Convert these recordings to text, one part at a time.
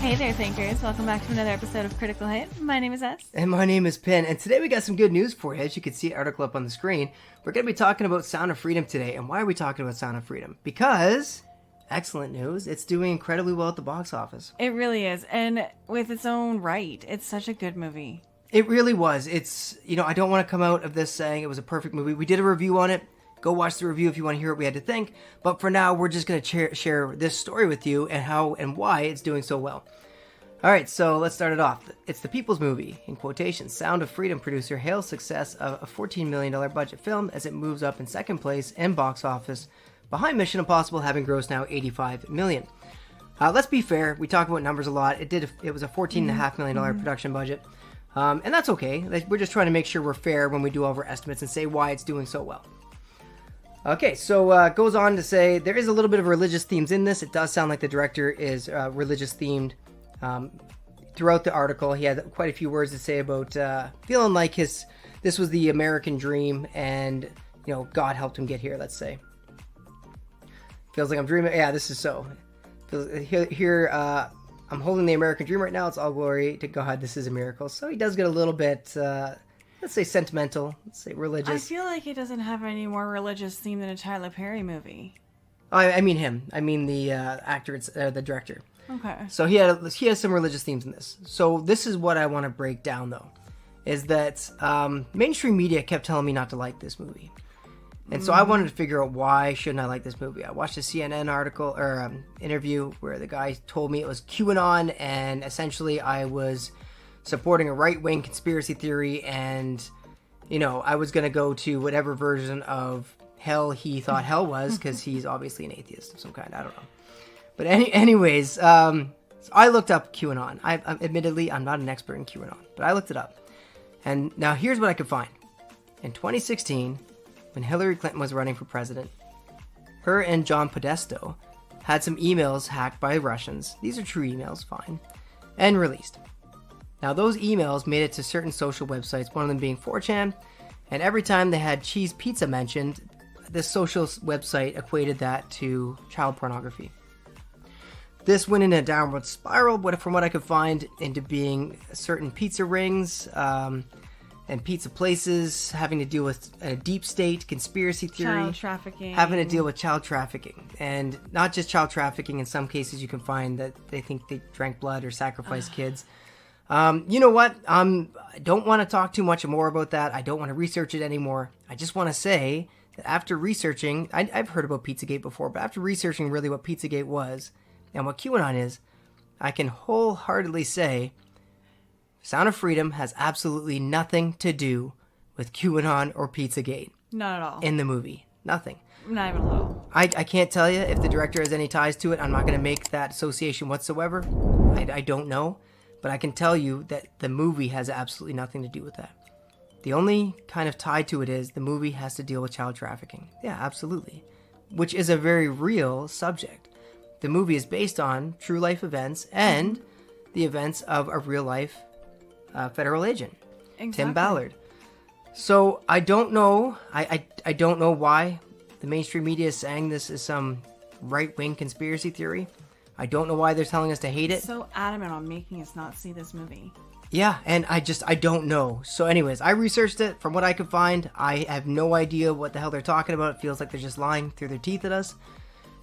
Hey there, thinkers. Welcome back to another episode of Critical Hit. My name is S. And my name is Pin, and today we got some good news for you. As you can see, article up on the screen. We're going to be talking about Sound of Freedom today. And why are we talking about Sound of Freedom? Because, excellent news, it's doing incredibly well at the box office. It really is. And with its own right, it's such a good movie. It really was. It's, I don't want to come out of this saying it was a perfect movie. We did a review on it. Go watch the review if you want to hear what we had to think. But for now, we're just going to share this story with you and how and why it's doing so well. All right, so let's start it off. It's the people's movie, in quotations. Sound of Freedom producer hails success of a $14 million budget film as it moves up in second place in box office, behind Mission Impossible having grossed now $85 million. Let's be fair. We talk about numbers a lot. It was a $14.5 million production budget, and that's okay. We're just trying to make sure we're fair when we do all of our estimates and say why it's doing so well. Okay, so it goes on to say there is a little bit of religious themes in this. It does sound like the director is religious themed. Throughout the article, he had quite a few words to say about feeling like this was the American dream, and God helped him get here. Let's say feels like I'm dreaming. Yeah, this is so. Here, I'm holding the American dream right now. It's all glory to God. This is a miracle. So he does get a little bit, let's say, sentimental. Let's say religious. I feel like it doesn't have any more religious theme than a Tyler Perry movie. I mean him. I mean the actor, the director. Okay. So he has some religious themes in this. So this is what I want to break down, though, is that mainstream media kept telling me not to like this movie. And so I wanted to figure out why shouldn't I like this movie. I watched a CNN article or interview where the guy told me it was QAnon, and essentially I was supporting a right-wing conspiracy theory, and, I was going to go to whatever version of hell he thought hell was, because he's obviously an atheist of some kind. I don't know. But anyways, so I looked up QAnon. Admittedly, I'm not an expert in QAnon, but I looked it up. And now here's what I could find. In 2016, when Hillary Clinton was running for president, her and John Podesta had some emails hacked by Russians. These are true emails, fine, and released. Now, those emails made it to certain social websites, one of them being 4chan, and every time they had cheese pizza mentioned, this social website equated that to child pornography. This went in a downward spiral, from what I could find, into being certain pizza rings and pizza places having to deal with a deep state conspiracy theory. Child trafficking. Having to deal with child trafficking. And not just child trafficking. In some cases, you can find that they think they drank blood or sacrificed kids. You know what? I don't want to talk too much more about that. I don't want to research it anymore. I just want to say that after researching, I've heard about Pizzagate before, but after researching really what Pizzagate was, and what QAnon is, I can wholeheartedly say Sound of Freedom has absolutely nothing to do with QAnon or Pizzagate. Not at all. In the movie. Nothing. Not even a little. I can't tell you if the director has any ties to it. I'm not going to make that association whatsoever. I don't know. But I can tell you that the movie has absolutely nothing to do with that. The only kind of tie to it is the movie has to deal with child trafficking. Yeah, absolutely. Which is a very real subject. The movie is based on true life events and the events of a real life federal agent, exactly. Tim Ballard. So I don't know. I don't know why the mainstream media is saying this is some right-wing conspiracy theory. I don't know why they're telling us to hate it. So adamant on making us not see this movie. Yeah, and I don't know. So anyways, I researched it. From what I could find, I have no idea what the hell they're talking about. It feels like they're just lying through their teeth at us.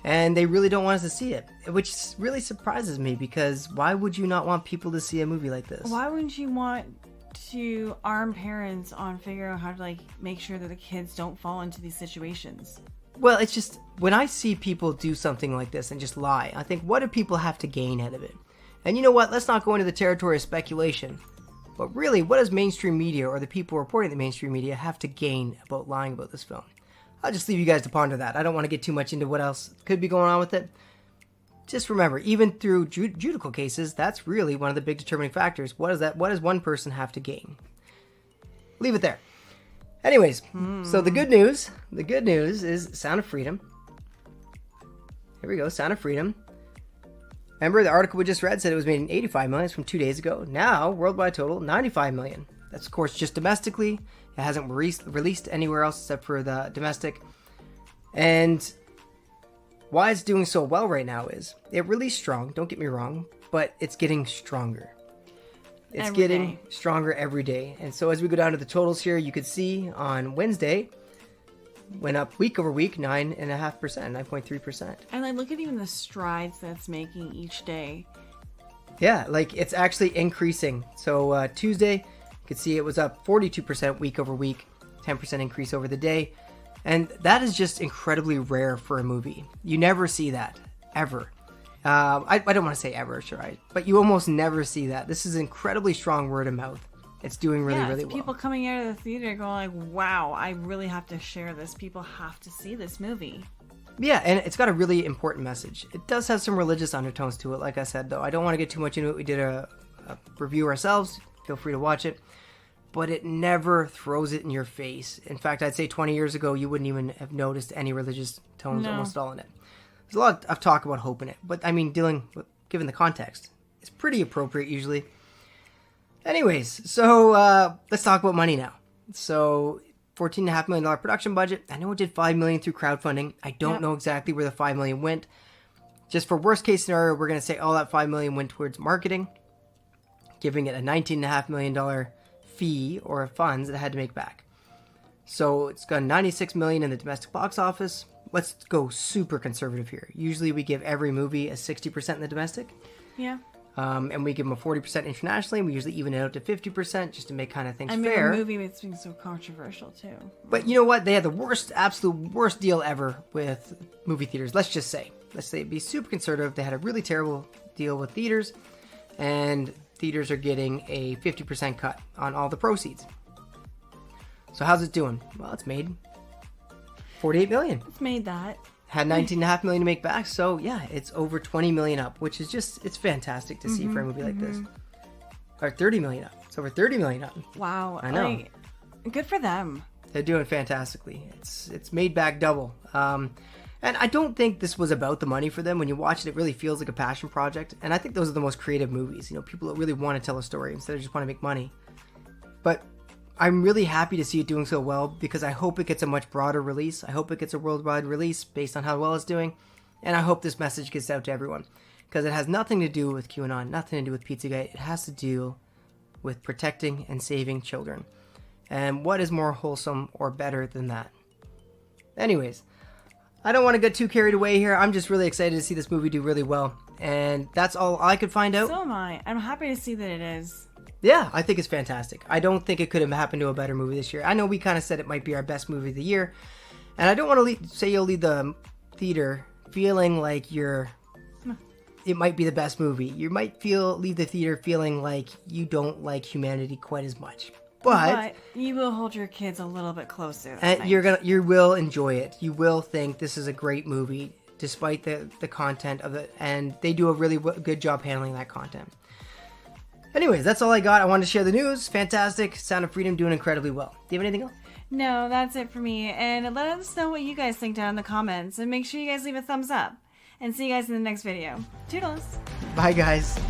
And they really don't want us to see it, which really surprises me, because why would you not want people to see a movie like this? Why wouldn't you want to arm parents on figuring out how to make sure that the kids don't fall into these situations? Well, it's just, when I see people do something like this and just lie, I think, what do people have to gain out of it? And you know what? Let's not go into the territory of speculation. But really, what does mainstream media, or the people reporting the mainstream media, have to gain about lying about this film? I'll just leave you guys to ponder that. I don't want to get too much into what else could be going on with it. Just remember, even through judicial cases, that's really one of the big determining factors. What does one person have to gain? Leave it there. Anyways, so the good news is Sound of Freedom. Here we go, Sound of Freedom. Remember, the article we just read said it was made in 85 million. It's from 2 days ago. Now, worldwide total, 95 million. That's, of course, just domestically. It hasn't released anywhere else except for the domestic. And why it's doing so well right now is it released strong, don't get me wrong, but it's getting stronger. It's Every getting day. stronger every day. And so as we go down to the totals here, you could see on Wednesday, went up week over week, 9.5%, 9.3%. And like, look at even the strides that's making each day. Yeah, like it's actually increasing. So Tuesday, you could see it was up 42% week over week, 10% increase over the day. And that is just incredibly rare for a movie. You never see that, ever. I don't want to say ever, sure, but you almost never see that. This is incredibly strong word of mouth. It's doing really, really well. People coming out of the theater going like, wow, I really have to share this. People have to see this movie. Yeah, and it's got a really important message. It does have some religious undertones to it, like I said, though. I don't want to get too much into it. We did a review ourselves. Feel free to watch it. But it never throws it in your face. In fact, I'd say 20 years ago, you wouldn't even have noticed any religious tones almost all in it. There's a lot of talk about hope in it. But, I mean, given the context, it's pretty appropriate usually. Anyways, so let's talk about money now. So, $14.5 million production budget. I know it did $5 million through crowdfunding. I don't know exactly where the $5 million went. Just for worst case scenario, we're going to say all that $5 million went towards marketing, giving it a $19.5 million fee or funds it had to make back. So it's got $96 million in the domestic box office. Let's go super conservative here. Usually we give every movie a 60% in the domestic. Yeah. And we give them a 40% internationally. We usually even it out to 50% just to make kind of things I fair. mean, a movie that's been so controversial too. But you know what? They had the absolute worst deal ever with movie theaters. Let's say be super conservative. They had a really terrible deal with theaters, and theaters are getting a 50% cut on all the proceeds. So how's it doing? Well, it's made $48 million. It's made that. Had $19.5 million to make back, so yeah, it's over $20 million up, which is it's fantastic to see for a movie like this. Or $30 million up. It's over $30 million up. Wow. I know. Like, good for them. They're doing fantastically. It's made back double. And I don't think this was about the money for them. When you watch it, it really feels like a passion project. And I think those are the most creative movies. You know, people that really want to tell a story instead of just want to make money. But I'm really happy to see it doing so well because I hope it gets a much broader release. I hope it gets a worldwide release based on how well it's doing. And I hope this message gets out to everyone because it has nothing to do with QAnon, nothing to do with Pizzagate. It has to do with protecting and saving children. And what is more wholesome or better than that? Anyways, I don't want to get too carried away here. I'm just really excited to see this movie do really well. And that's all I could find out. So am I. I'm happy to see that it is. Yeah, I think it's fantastic. I don't think it could have happened to a better movie this year. I know we kind of said it might be our best movie of the year. And I don't want to say you'll leave the theater feeling like it might be the best movie. You might leave the theater feeling like you don't like humanity quite as much. But you will hold your kids a little bit closer. And you will enjoy it. You will think this is a great movie, despite the content of it. And they do a really good job handling that content. Anyways, that's all I got. I wanted to share the news. Fantastic. Sound of Freedom doing incredibly well. Do you have anything else? No, that's it for me. And let us know what you guys think down in the comments. And make sure you guys leave a thumbs up. And see you guys in the next video. Toodles. Bye, guys.